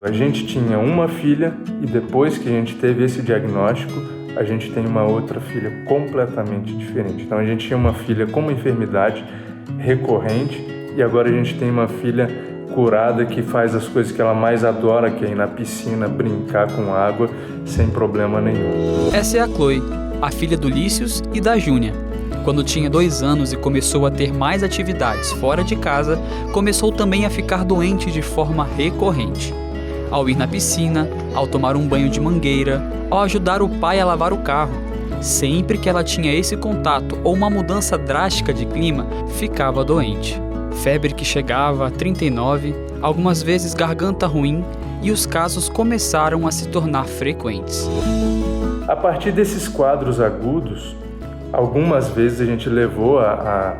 A gente tinha uma filha e depois que a gente teve esse diagnóstico, a gente tem uma outra filha completamente diferente. Então a gente tinha uma filha com uma enfermidade recorrente e agora a gente tem uma filha curada que faz as coisas que ela mais adora, que é ir na piscina, brincar com água, sem problema nenhum. Essa é a Chloe, a filha do Lícius e da Júnia. Quando tinha 2 anos e começou a ter mais atividades fora de casa, começou também a ficar doente de forma recorrente. Ao ir na piscina, ao tomar um banho de mangueira, ao ajudar o pai a lavar o carro. Sempre que ela tinha esse contato ou uma mudança drástica de clima, ficava doente. Febre que chegava a 39, algumas vezes garganta ruim, e os casos começaram a se tornar frequentes. A partir desses quadros agudos, algumas vezes a gente levou a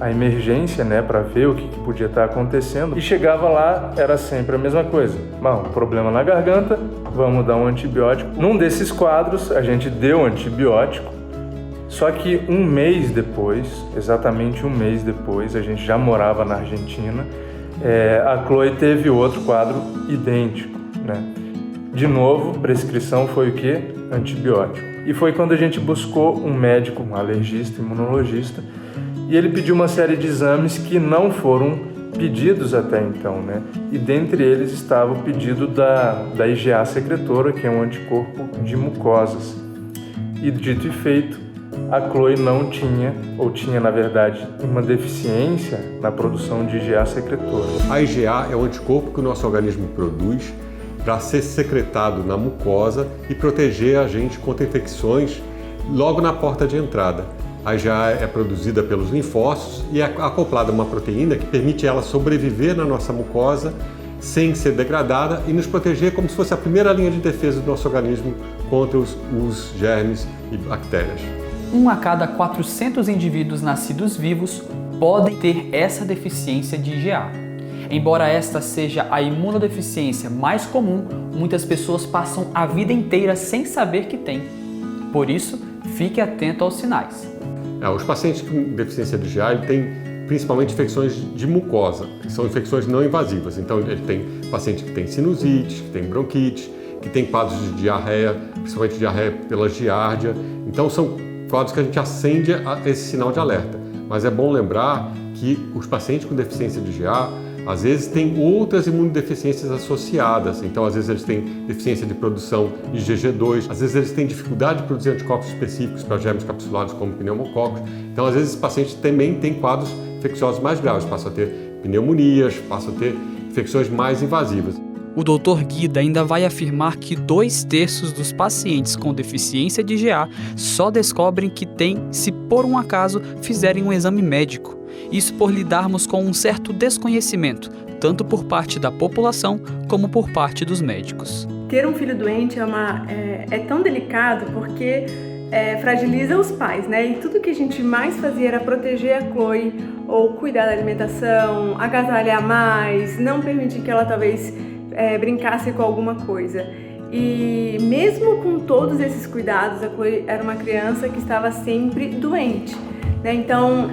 emergência, para ver o que podia estar acontecendo, e chegava lá, era sempre a mesma coisa. Bom, problema na garganta, vamos dar um antibiótico. Num desses quadros, a gente deu antibiótico, só que um mês depois, exatamente um mês depois, a gente já morava na Argentina, a Chloe teve outro quadro idêntico, De novo, prescrição foi o quê? Antibiótico. E foi quando a gente buscou um médico, um alergista, imunologista, e ele pediu uma série de exames que não foram pedidos até então, E dentre eles estava o pedido da IgA secretora, que é um anticorpo de mucosas. E dito e feito, a Chloe não tinha, ou tinha na verdade, uma deficiência na produção de IgA secretora. A IgA é um anticorpo que o nosso organismo produz para ser secretado na mucosa e proteger a gente contra infecções logo na porta de entrada. A IgA é produzida pelos linfócitos e é acoplada a uma proteína que permite ela sobreviver na nossa mucosa sem ser degradada e nos proteger como se fosse a primeira linha de defesa do nosso organismo contra os germes e bactérias. 1 a cada 400 indivíduos nascidos vivos podem ter essa deficiência de IgA. Embora esta seja a imunodeficiência mais comum, muitas pessoas passam a vida inteira sem saber que tem. Por isso, fique atento aos sinais. Os pacientes com deficiência de IgA têm principalmente infecções de mucosa, que são infecções não invasivas. Então, ele tem paciente que tem sinusite, que tem bronquite, que tem quadros de diarreia, principalmente diarreia pela giardia. Então, são quadros que a gente acende esse sinal de alerta. Mas é bom lembrar que os pacientes com deficiência de IgA às vezes têm outras imunodeficiências associadas, então às vezes eles têm deficiência de produção de IgG2, às vezes eles têm dificuldade de produzir anticorpos específicos para germes capsulados como pneumococos, então às vezes esses pacientes também têm quadros infecciosos mais graves, passam a ter pneumonias, passam a ter infecções mais invasivas. O Dr. Guida ainda vai afirmar que 2/3 dos pacientes com deficiência de IgA só descobrem que tem se por um acaso fizerem um exame médico. Isso por lidarmos com um certo desconhecimento, tanto por parte da população como por parte dos médicos. Ter um filho doente é tão delicado porque fragiliza os pais, E tudo que a gente mais fazia era proteger a Chloe, ou cuidar da alimentação, agasalhar mais, não permitir que ela talvez brincasse com alguma coisa. E mesmo com todos esses cuidados, a Chloe era uma criança que estava sempre doente. Então,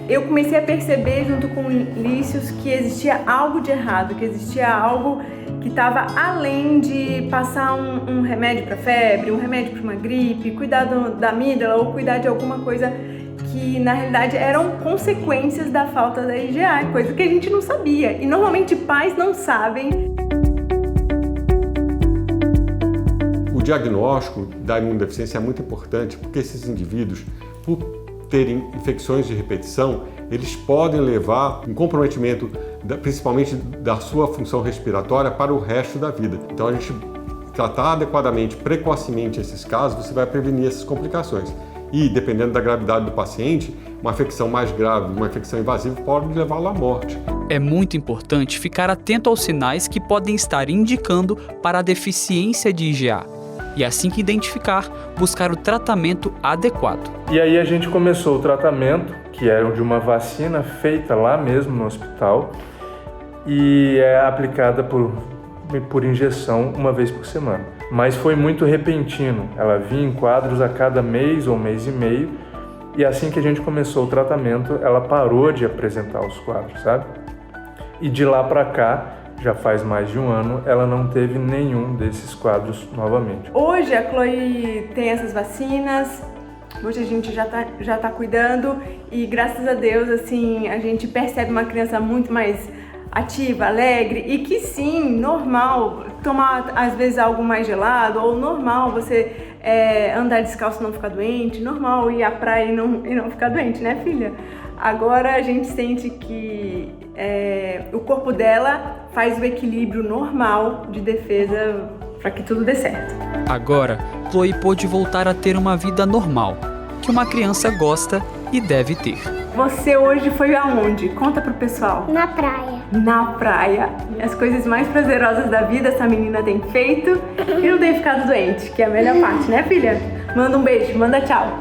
eu comecei a perceber junto com o Lícius que existia algo de errado, que existia algo que estava além de passar um remédio para febre, um remédio para uma gripe, cuidar da amígdala ou cuidar de alguma coisa que na realidade eram consequências da falta da IgA, coisa que a gente não sabia. E normalmente pais não sabem. O diagnóstico da imunodeficiência é muito importante porque esses indivíduos, por terem infecções de repetição, eles podem levar um comprometimento, principalmente da sua função respiratória, para o resto da vida. Então, a gente tratar adequadamente, precocemente esses casos, você vai prevenir essas complicações. E, dependendo da gravidade do paciente, uma infecção mais grave, uma infecção invasiva pode levá-lo à morte. É muito importante ficar atento aos sinais que podem estar indicando para a deficiência de IgA. E assim que identificar, buscar o tratamento adequado. E aí a gente começou o tratamento, que era de uma vacina feita lá mesmo no hospital e é aplicada por injeção uma vez por semana. Mas foi muito repentino, ela vinha em quadros a cada mês ou mês e meio e assim que a gente começou o tratamento, ela parou de apresentar os quadros, sabe? E de lá para cá, já faz mais de um ano, ela não teve nenhum desses quadros novamente. Hoje a Chloe tem essas vacinas, hoje a gente já tá cuidando e graças a Deus, assim, a gente percebe uma criança muito mais ativa, alegre e que sim, normal tomar às vezes algo mais gelado ou normal você andar descalço e não ficar doente, normal ir à praia e não ficar doente, né, filha? Agora a gente sente que o corpo dela faz o equilíbrio normal de defesa para que tudo dê certo. Agora, Chloe pôde voltar a ter uma vida normal, que uma criança gosta e deve ter. Você hoje foi aonde? Conta pro pessoal. Na praia. Na praia. As coisas mais prazerosas da vida essa menina tem feito e não tem ficado doente, que é a melhor parte, né, filha? Manda um beijo, manda tchau.